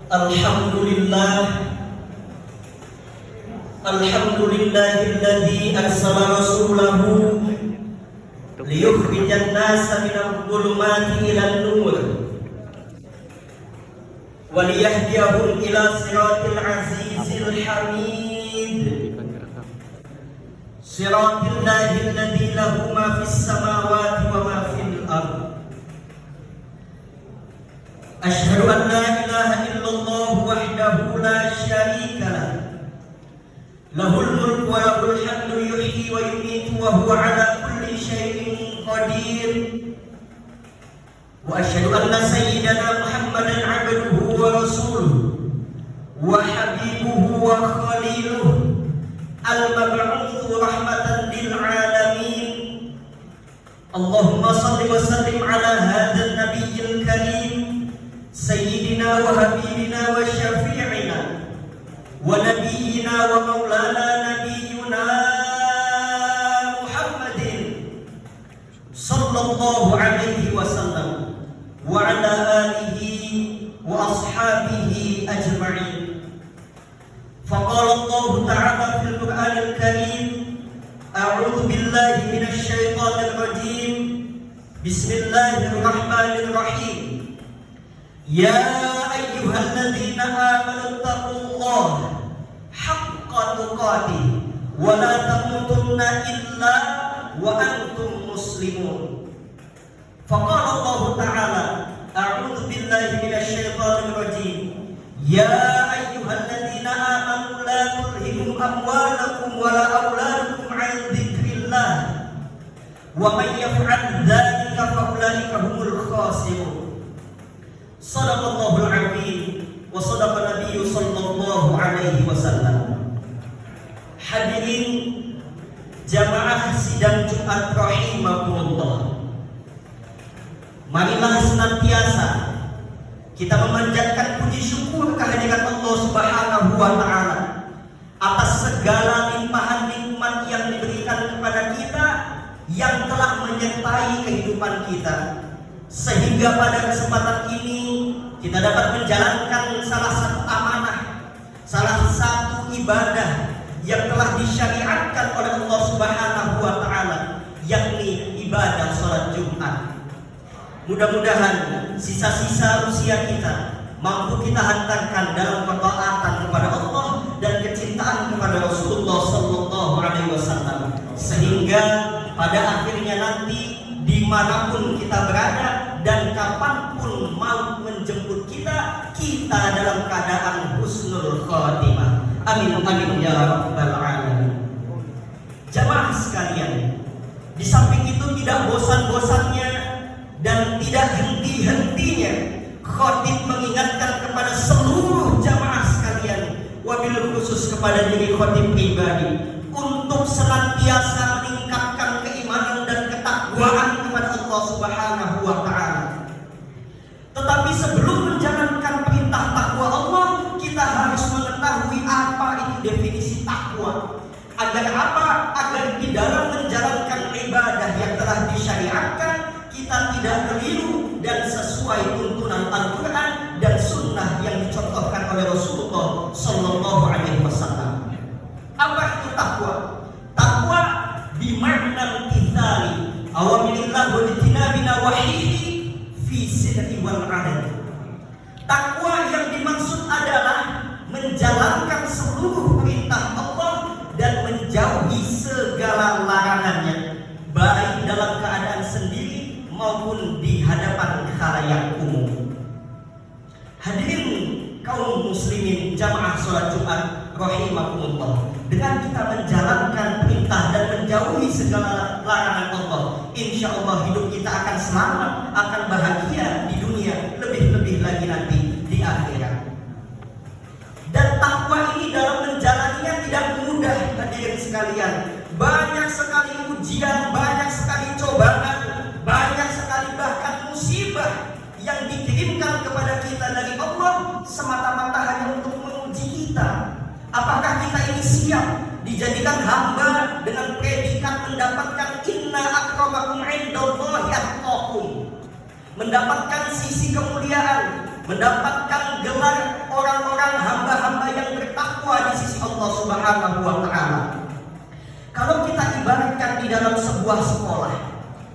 Alhamdulillah, alhamdulillahilladzi arsala rasulahu liyukhrijan nasa minadh dhulumati ilan nur wa liyahdiyahum ila siratil azizil hamid. Siratil lahilladzi lahu ma fis samawati wa ma fil ardh. Asyhadu an la ilaha illallah wahdahu la syarika lah. Lahul mulku wa lahul hamdu yuhyi wa yumiitu wa huwa ala kulli syai'in qadir. Wa asyhadu anna sayyidana Muhammadan 'abduhu wa rasuluhu wa habibuhu wa khaliluhu al-mab'utsu rahmatan lil 'alamin. Allahumma shalli wa sallim ala hadzal nabiyyil karim sayyidina wa habibina wa syafi'ina wa nabiyyina wa maulana nabiyyuna Muhammadin sallallahu alaihi wasallam wa ala alihi wa ashabihi ajma'in. Faqala Allah ta'ala fil Qur'anil Karim, a'udzu billahi minasy syaithanir rajim. Bismillahirrahmanirrahim. Ya ayyuhalladzina amanu taqullaha haqqa tuqatih wa la tamutunna illa wa antum muslimun. Faqala Allah ta'ala, a'udzu billahi minasy syaithanir rajim. Ya ayyuhalladzina amanu la tulhikum amwalakum wa la auladukum 'an dzikrillah wa may yaf'al dzalika fa ulaika humul khasirun. Shadaqallahul azim wa shadaqa nabiyyu sallallahu alaihi wasallam. Hadirin jamaah sidang Jumat rahimakumullah, marilah senantiasa kita memanjatkan puji syukur kehadirat Allah Subhanahu wa taala atas segala limpahan nikmat yang diberikan kepada kita, yang telah menyertai kehidupan kita, sehingga pada kesempatan ini kita dapat menjalankan salah satu amanah, salah satu ibadah yang telah disyariatkan oleh Allah Subhanahu wa taala, yakni ibadah salat Jumat. Mudah-mudahan sisa-sisa usia kita mampu kita hantarkan dalam ketaatan kepada Allah dan kecintaan kepada Rasulullah sallallahu alaihi wasallam, sehingga pada akhirnya nanti dimanapun kita berada dan kapanpun maut menjemput kita, kita dalam keadaan husnul khatimah. Amin amin ya rabbal alamin. Jamaah sekalian, di samping itu tidak bosan-bosannya dan tidak henti-hentinya khatib mengingatkan kepada seluruh jamaah sekalian, wabil khusus kepada diri khatib pribadi, untuk senantiasa meningkatkan keimanan dan ketakwaan kepada Allah Subhanahu wa taala. Tetapi sebelum menjalankan perintah takwa Allah, kita harus mengetahui apa itu definisi takwa. Agar apa? Agar di dalam menjalankan ibadah yang telah disyariatkan, kita tidak keliru dan sesuai tuntunan Al-Quran dan Sunnah yang dicontohkan oleh Rasulullah sallallahu alaihi wasallam. Apa itu takwa? Takwa bimakna imtithali awamirillah wa ijtinabi nawahihi fi sirri wal 'alani. Takwa yang dimaksud adalah menjalankan seluruh perintah Allah dan menjauhi segala larangannya, baik dalam keadaan sendiri maupun di hadapan khalayak umum. Hadirin kaum muslimin jamaah salat Jumat rahimakumullah, dengan kita menjalankan perintah dan menjauhi segala larangan Allah, insya Allah hidup kita akan selamat, akan bahagia di dunia, lebih-lebih lagi nanti di akhirat. Dan takwa ini dalam menjalaninya tidak mudah, hadirin sekalian. Banyak sekali ujian, banyak sekali cobaan, banyak sekali bahkan musibah yang dikirimkan kepada kita dari Allah semata-mata hanya untuk menguji kita. Apakah kita ini siap dijadikan hamba dengan predikat mendapatkan inna akramakum indallahi atqakum, mendapatkan sisi kemuliaan, mendapatkan gelar Allah Subhanahu wa Ta'ala. Kalau kita ibaratkan di dalam sebuah sekolah,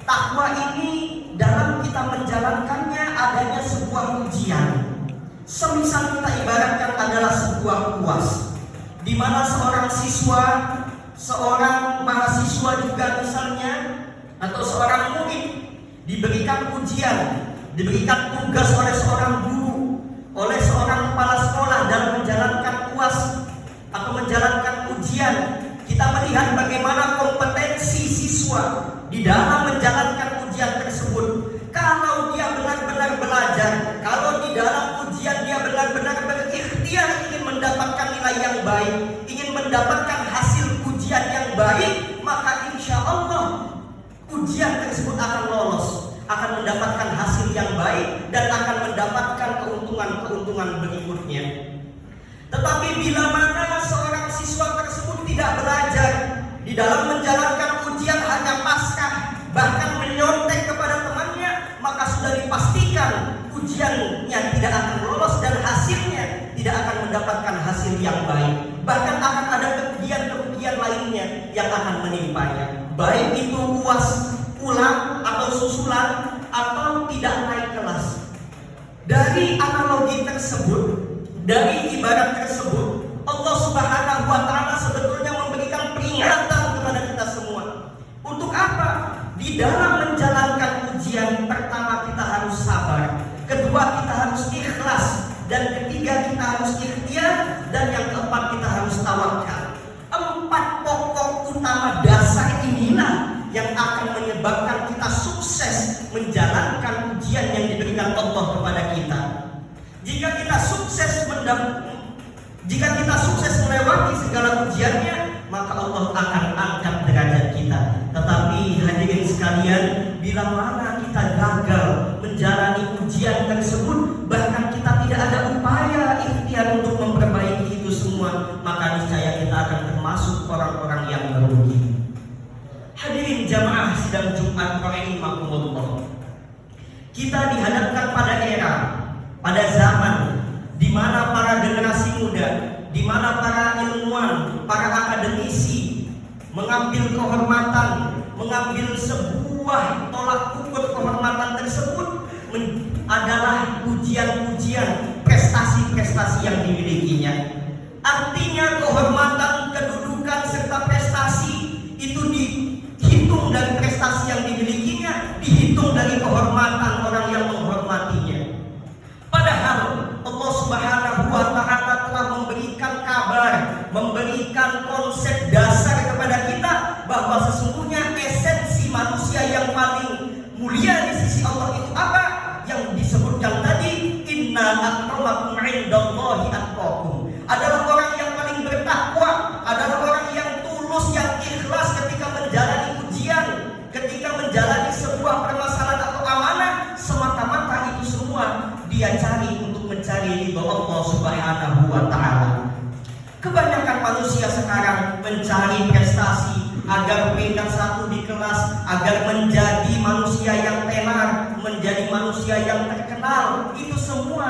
takwa ini dalam kita menjalankannya adanya sebuah ujian. Semisal kita ibaratkan adalah sebuah UAS, di mana seorang siswa, seorang mahasiswa juga misalnya, atau seorang murid diberikan ujian, diberikan tugas oleh seorang guru, oleh seorang kepala sekolah dalam menjalankan UAS atau menjalankan ujian. Kita melihat bagaimana kompetensi siswa di dalam menjalankan ujian tersebut. Kalau dia benar-benar belajar, kalau di dalam ujian dia benar-benar berikhtiar ingin mendapatkan nilai yang baik, ingin mendapatkan hasil ujian yang baik, maka insya Allah ujian tersebut akan lolos, akan mendapatkan hasil yang baik dan akan mendapatkan keuntungan-keuntungan berikutnya. Tetapi bila mana seorang siswa tersebut tidak belajar, di dalam menjalankan ujian hanya pasrah, bahkan menyontek kepada temannya, maka sudah dipastikan ujiannya tidak akan lolos dan hasilnya tidak akan mendapatkan hasil yang baik. Bahkan akan ada kerugian-kerugian lainnya yang akan menimpanya, baik itu UAS ulang atau susulan atau tidak naik kelas. Dari analogi tersebut, dari ibarat tersebut, Allah Subhanahu wa Ta'ala sebetulnya memberikan peringatan kepada kita semua. Untuk apa? Di dalam menjalankan ujian, pertama kita harus sabar, kedua kita harus ikhlas, dan ketiga kita harus ikhtiar, dan yang keempat kita harus tawakal. 4 pokok utama dasar inilah yang akan menyebabkan kita sukses menjalankan ujian yang diberikan Allah kepada kita. Jika kita sukses melewati segala ujiannya, maka Allah akan angkat derajat kita. Tetapi hadirin sekalian, bila mana kita gagal menjalani ujian tersebut, bahkan kita tidak ada upaya ikhtiar untuk memperbaiki itu semua, maka niscaya kita akan termasuk orang-orang yang merugi. Hadirin jamaah sidang Jumat rahimakumullah, kita dihadapkan pada zaman di mana para generasi muda, di mana para ilmuwan, para akademisi mengambil kehormatan, mengambil sebuah tolak ukur kehormatan tersebut adalah ujian-ujian prestasi-prestasi yang dimilikinya. Artinya kehormatan, kedudukan serta prestasi itu dihitung dari prestasi yang dimilikinya, dihitung dari kehormatan orang yang menghormatinya. Padahal Allah Subhanahu wa Ta'ala telah memberikan kabar, memberikan konsep dasar kepada kita bahwa sesungguhnya esensi manusia yang paling mulia di sisi Allah itu apa? Yang disebutkan tadi, inna akramakum indallahi atqakum, adalah orang yang paling bertakwa, adalah orang yang tulus, yang ikhlas ketika menjalani ujian, ketika menjalani sebuah permasalahan atau amanah, semata-mata itu semua dia cari untuk mencari ridho Allah Subhanahu wa Ta'ala. Kebanyakan manusia sekarang mencari prestasi agar peringkat 1 di kelas, agar menjadi manusia yang tenar, menjadi manusia yang terkenal. Itu semua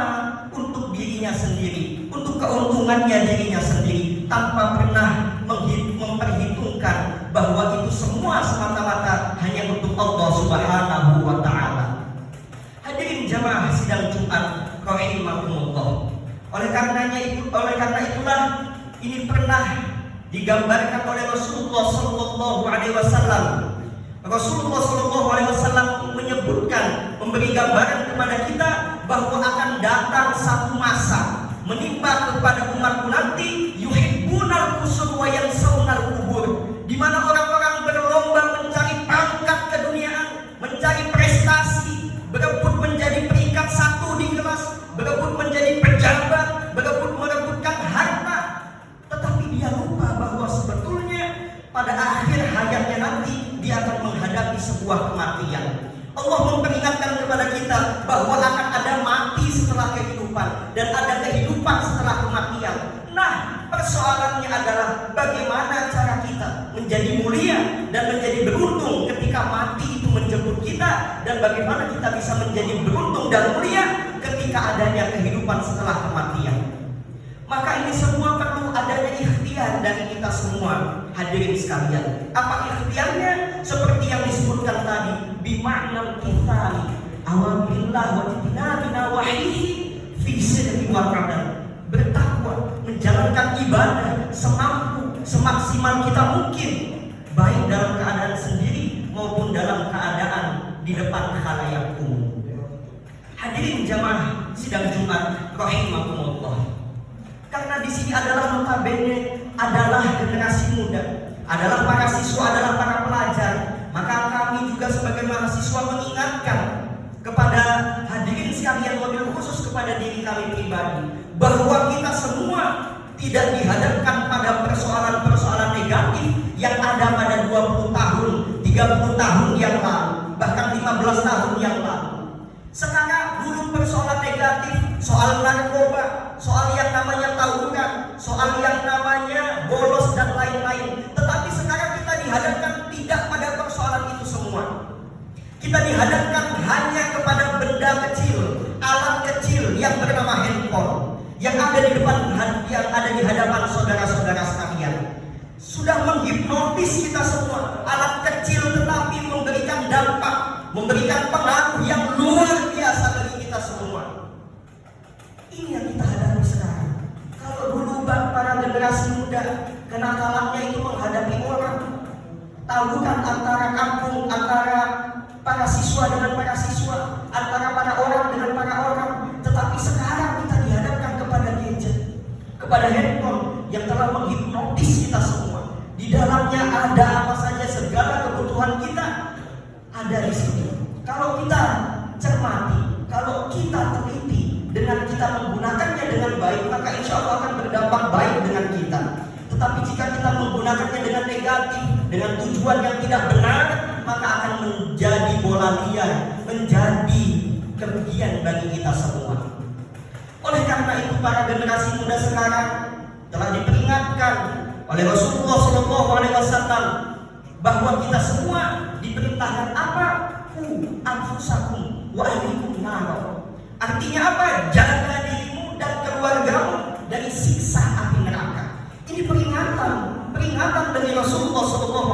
untuk dirinya sendiri, untuk keuntungannya dirinya sendiri, tanpa pernah memperhitungkan bahwa itu semua semata-mata hanya untuk Allah Subhanahu wa Ta'ala. Hadirin jamaah sidang Jumat rahimakumullah. Oleh karena itulah ini pernah digambarkan oleh Rasulullah Sallallahu Alaihi Wasallam. Rasulullah Sallallahu Alaihi Wasallam menyebutkan, memberi gambaran kepada kita bahwa akan datang satu masa menimpa kepada umatku nanti, yuhibbunal qusur wa yansawnal kubur, di mana orang-orang berlomba mencari pangkat keduniaan, mencari prestasi, berebut menjadi peringkat 1 di kelas, berebut menjadi pejabat, berebut merebutkan harta. Tetapi dia lupa bahwa sebetulnya pada akhir hayatnya nanti dia akan menghadapi sebuah kematian. Allah memperingatkan kepada kita bahwa akan ada mati setelah kehidupan dan ada kehidupan setelah kematian. Nah, persoalannya adalah bagaimana cara kita menjadi mulia dan menjadi beruntung ketika mati itu menjemput kita, dan bagaimana kita bisa menjadi beruntung dan mulia ketika adanya kehidupan setelah kematian. Maka ini semua perlu adanya ikhtiar, dari kita semua, hadirin sekalian. Apa ikhtiarnya? Seperti yang disebutkan tadi, bima'nal kithari awamillah wa tibinabina wahihi fi sidri wa qadar. Bertakwa, menjalankan ibadah semampu, semaksimal kita mungkin, baik dalam keadaan sendiri maupun dalam keadaan di depan khalayak umum. Hadirin jamaah sidang Jumat rahimakumullah. Karena di sini adalah notabene adalah generasi muda, adalah para siswa, adalah para pelajar, maka kami juga sebagai mahasiswa mengingatkan kepada hadirin sekalian, wabil khusus kepada diri kami pribadi, bahwa kita semua tidak dihadapkan pada persoalan-persoalan negatif yang ada pada 20 tahun, 30 tahun yang lalu, bahkan 15 tahun yang lalu. Sekarang dulu persoalan negatif, soal narkoba, soal yang namanya tawuran, soal yang namanya bolos dan lain-lain. Tetapi sekarang kita dihadapkan tidak pada persoalan itu semua. Kita dihadapkan hanya kepada benda kecil, alat kecil yang bernama handphone, yang ada di depan, yang ada di hadapan saudara-saudara sekalian. Sudah menghipnotis kita semua. Alat kecil tetapi memberikan dampak, memberikan pengaruh yang luar biasa bagi kita semua. Ini yang kita hadapi sekarang. Kalau dulu para generasi muda kenakalannya itu menghadapi orang, tawuran antara kampung, antara para siswa dengan para siswa, antara para orang dengan para orang. Tetapi sekarang kita dihadapkan kepada gadget, kepada handphone yang telah menghipnotis kita semua. Di dalamnya ada apa saja, segala kebutuhan kita ada di sini. Kalau kita cermati, kalau kita teliti, dengan kita menggunakannya dengan baik, maka insya Allah akan berdampak baik dengan kita. Tetapi jika kita menggunakannya dengan negatif, dengan tujuan yang tidak benar, maka akan menjadi bola liar, menjadi kerugian bagi kita semua. Oleh karena itu, para generasi muda sekarang telah diperingatkan oleh Rasulullah SAW bahwa kita semua diperintahkan apa? Anfusakum wa ahlikum nar. Artinya apa? Jaga dirimu dan keluargamu dari siksa api neraka. Ini peringatan dari Rasulullah SAW.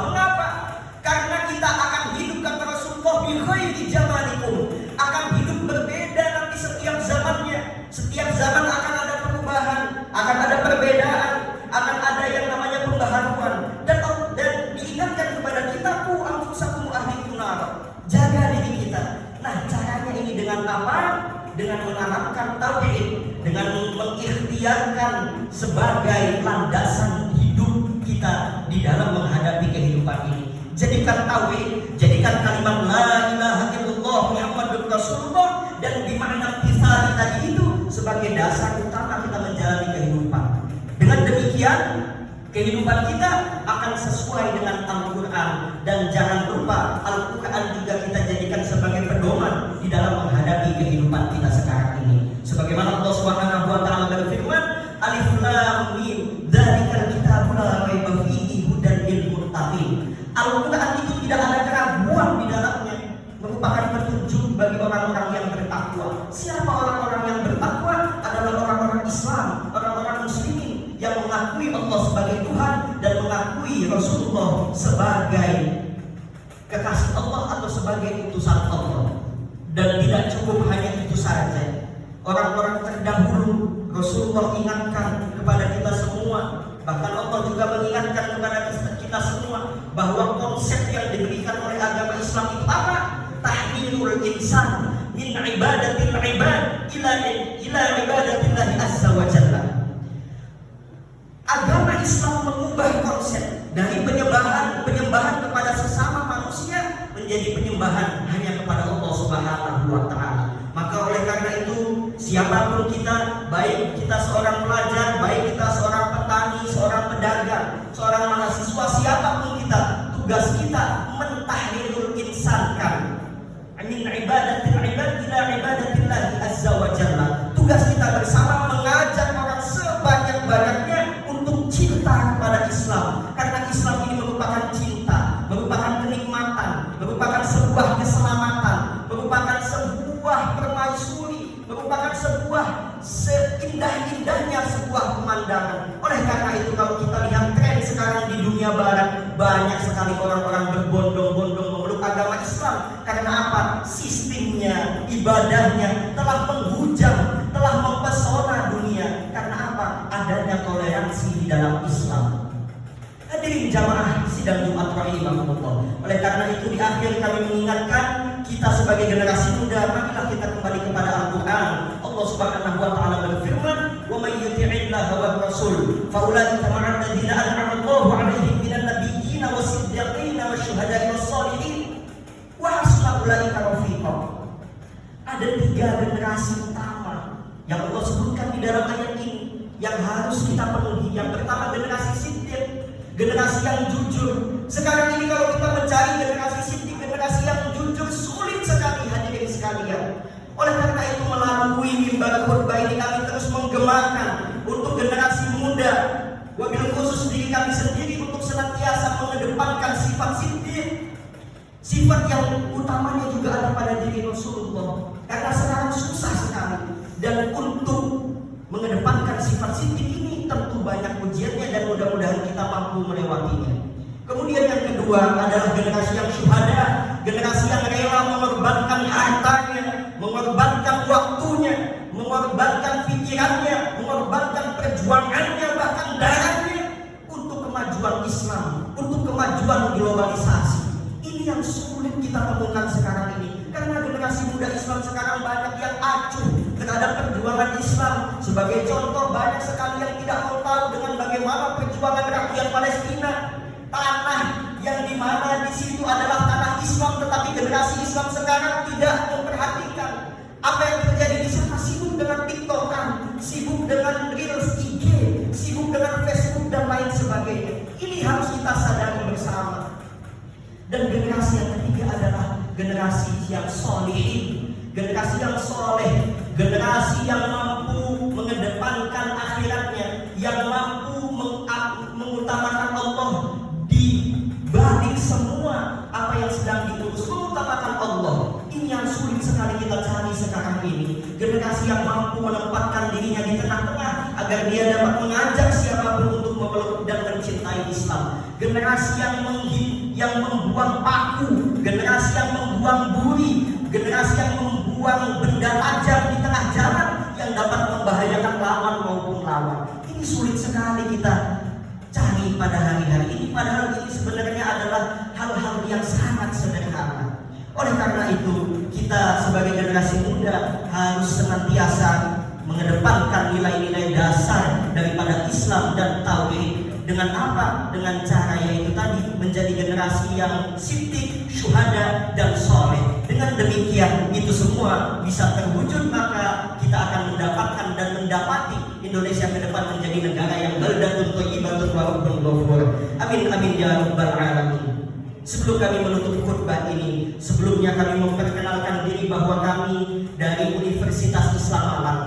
Mengapa? Karena kita akan hidup, kata Rasulullah, bi khairi zamanikum, akan hidup berbeda nanti setiap zamannya. Setiap zaman akan ada perubahan, akan ada perbedaan, akan ada yang namanya pembaharuan. Dan diingatkan kepada kita, anfusakum wa ahlikum nar. Jaga diri kita. Nah, caranya ini dengan apa? Dengan menanamkan tauhid, dengan mengikhtiarkan sebagai landasan hidup kita di dalam menghadapi kehidupan ini. Jadikan tauhid, jadikan kalimat la ilaha illallah Muhammadur Rasulullah dan bimakna kisah tadi itu sebagai dasar utama kita menjalani kehidupan. Dengan demikian, kehidupan kita akan sesuai dengan Al-Quran. Dan jangan lupa, Al-Quran juga kita jadikan sebagai pedoman di dalam menghadapi kehidupan kita sekarang ini. Sebagaimana Allah Subhanahu wa taala berfirman, Alif Lam Mim, dzalikal kitabul la raiba fihi hudan lil muttaqin. Al-Quran itu tidak ada keraguan di dalamnya, merupakan petunjuk bagi orang-orang yang bertakwa. Siapa orang-orang yang bertakwa? Adalah orang-orang Islam, orang-orang muslimin yang mengakui Allah sebagai Tuhan dan mengakui Rasulullah sebagai kekasih Allah atau sebagai utusan Allah. Dan tidak cukup hanya itu saja. Orang-orang terdahulu Rasulullah ingatkan kepada kita semua, bahkan Allah juga mengingatkan kepada kita semua bahwa konsep yang diberikan oleh agama Islam itu apa? Tahlilul insan min ibadatil ibad ila ibadatillah azza wa jalla. Agama Islam mengubah konsep dari penyembahan kepada sesama manusia menjadi penyembahan hanya kepada Allah Subhanahu wa taala. Maka oleh karena itu, siapapun kita, baik kita seorang pelajar, baik kita seorang petani, seorang pedagang, seorang mahasiswa, siapapun kita, tugas kita mentahlilul insan kan min ibadatil ibad ila ibadatillah azza wa jalla. Tugas kita bersama mengajak orang sebanyak-banyaknya untuk cinta kepada Islam, karena Islam ini merupakan cinta, merupakan kenikmatan, merupakan sebuah keselamatan, merupakan sebuah permaisuri, merupakan sebuah indah-indahnya sebuah pemandangan. Oleh karena itu kalau kita lihat tren sekarang di dunia barat, banyak sekali orang-orang berbondong-bondong memeluk agama Islam. Karena apa? Sistemnya, ibadahnya telah menghujam, telah mempesona dunia. Karena apa? Adanya toleransi di dalam Islam. Hadirin jamaah sidang Jumat rahimahumullah. Oleh karena itu di akhir kami mengingatkan kita sebagai generasi muda, marilah kita kembali kepada Al-Quran. Allah Subhanahu wa taala berfirman, "Wa may yuti'illaha wa rasul, fa ulaika ma'al ladzina an'ama Allahu 'alaihim minan nabiyyin was-siddiqin wasyuhada'i was-shalihin wa hasuna ulaika rafiqa." Ada 3 generasi utama yang Allah sebutkan di dalam ayat ini yang harus kita penuhi. Yang pertama generasi Siddiq, generasi yang jujur. Sekarang ini kalau kita mencari generasi Siddiq, generasi yang jujur, sulit sekali hadirin sekalian. Oleh karena itu melalui mimbar khutbah ini kami terus menggemakan untuk generasi muda, wabil khusus diri kami sendiri untuk senantiasa mengedepankan sifat Siddiq, sifat yang utamanya juga ada pada diri Rasulullah. Karena sekarang susah sekali, dan untuk mengedepankan sifat Siddiq ini tentu banyak ujiannya dan mudah-mudahan kita mampu melewatinya. Kemudian yang kedua adalah generasi yang syuhada, generasi yang rela mengorbankan hartanya, mengorbankan waktunya, mengorbankan pikirannya, mengorbankan perjuangannya, bahkan darahnya untuk kemajuan Islam, untuk kemajuan globalisasi. Ini yang sulit kita temukan sekarang ini. Karena generasi muda Islam sekarang banyak yang acuh terhadap perjuangan Islam. Sebagai contoh, banyak sekali yang tidak mau tahu dengan bagaimana perjuangan rakyat Palestina, tanah yang dimana di situ adalah tanah Islam, tetapi generasi Islam sekarang tidak memperhatikan apa yang terjadi di sana. Sibuk dengan TikTokan, sibuk dengan Reels IG, sibuk dengan Facebook dan lain sebagainya. Ini harus kita sadari bersama. Dan generasi yang ketiga adalah generasi yang solihin, generasi yang soleh, generasi yang mampu mengedepankan akhiratnya, yang mampu mengutamakan Allah di balik semua apa yang sedang diurus, mengutamakan Allah. Ini yang sulit sekali kita cari sekarang ini. Generasi yang mampu menempatkan dirinya di tengah-tengah agar dia dapat mengajak siapapun untuk memeluk dan mencintai Islam. Generasi yang membuang paku, generasi yang membuang duri, generasi yang membuang benda tajam di tengah jalan yang dapat membahayakan lawan maupun lawan. Ini sulit sekali kita cari pada hari-hari ini, padahal ini sebenarnya adalah hal-hal yang sangat sederhana. Oleh karena itu, kita sebagai generasi muda harus senantiasa mengedepankan nilai-nilai dasar daripada Islam dan tauhid. Dengan apa? Dengan cara yaitu tadi menjadi generasi yang siddiq, syuhada dan soleh. Dengan demikian itu semua bisa terwujud, maka kita akan mendapatkan dan mendapati Indonesia ke depan menjadi negara yang baldatun thayyibatun wa rabbun ghafur. Amin amin ya rabbal alamin. Sebelum kami menutup khutbah ini, sebelumnya kami memperkenalkan diri bahwa kami dari Universitas Islam Malang,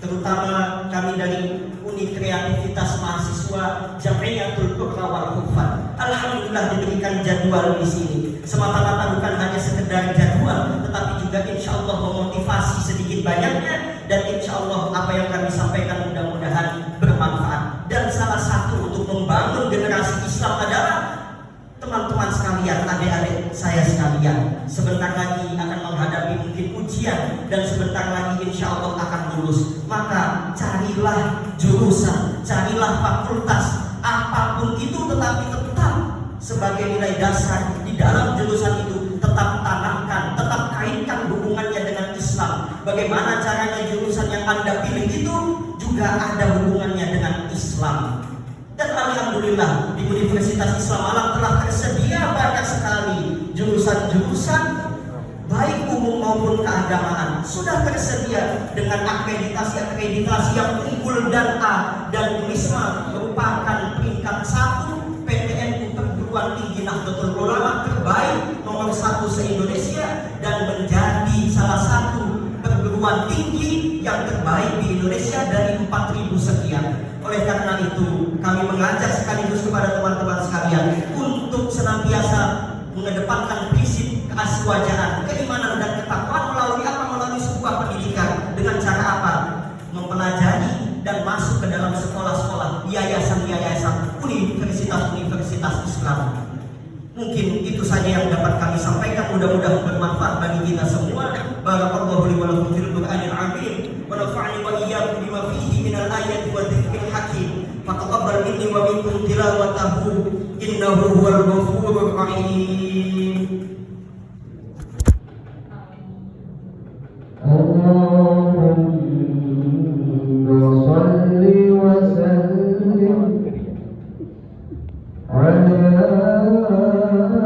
terutama kami dari Unit Kreativitas Mahasiswa Jamiatul Qurra wal Hufat. Alhamdulillah diberikan jadwal di sini. Semata-mata bukan hanya sekedar jadwal, tetapi juga insya Allah memotivasi sedikit banyaknya, dan insya Allah apa yang kami sampaikan mudah-mudahan bermanfaat. Dan salah satu untuk membangun generasi Islam adalah teman-teman sekalian, adik-adik saya sekalian, sebentar lagi akan menghadapi mungkin ujian dan sebentar lagi insya Allah akan lulus. Maka carilah jurusan, carilah fakultas apapun itu, tetapi tetap sebagai nilai dasar di dalam jurusan itu tetap tanamkan, tetap kaitkan hubungannya dengan Islam. Bagaimana caranya jurusan yang Anda pilih itu juga ada hubungannya dengan Islam. Dan alhamdulillah di Universitas Islam Malang telah tersedia banyak sekali jurusan-jurusan baik umum maupun keagamaan, sudah tersedia dengan akreditasi yang unggul dan A, dan UNISMA merupakan peringkat 1 PTN perguruan tinggi Nahdlatul Ulama terbaik nomor 1 se-Indonesia dan menjadi salah satu perguruan tinggi yang terbaik di Indonesia dari 4.000 sekian. Oleh karena itu, kami mengajak sekaligus kepada teman-teman sekalian untuk senantiasa mengedepankan prinsip keaswajaan, keimanan dan ketakwaan melalui apa? Melalui sebuah pendidikan. Dengan cara apa? Mempelajari Mungkin itu saja yang dapat kami sampaikan, mudah-mudahan bermanfaat bagi kita semua. Barakallahu li wa lakum fil Qur'anil azim wa nafa'ani wa iyyakum bima fihi minal ayati wa dzikril hakim. Fataqabbal minni wa minkum tilawatahu innahu huwal ghafurur rahim.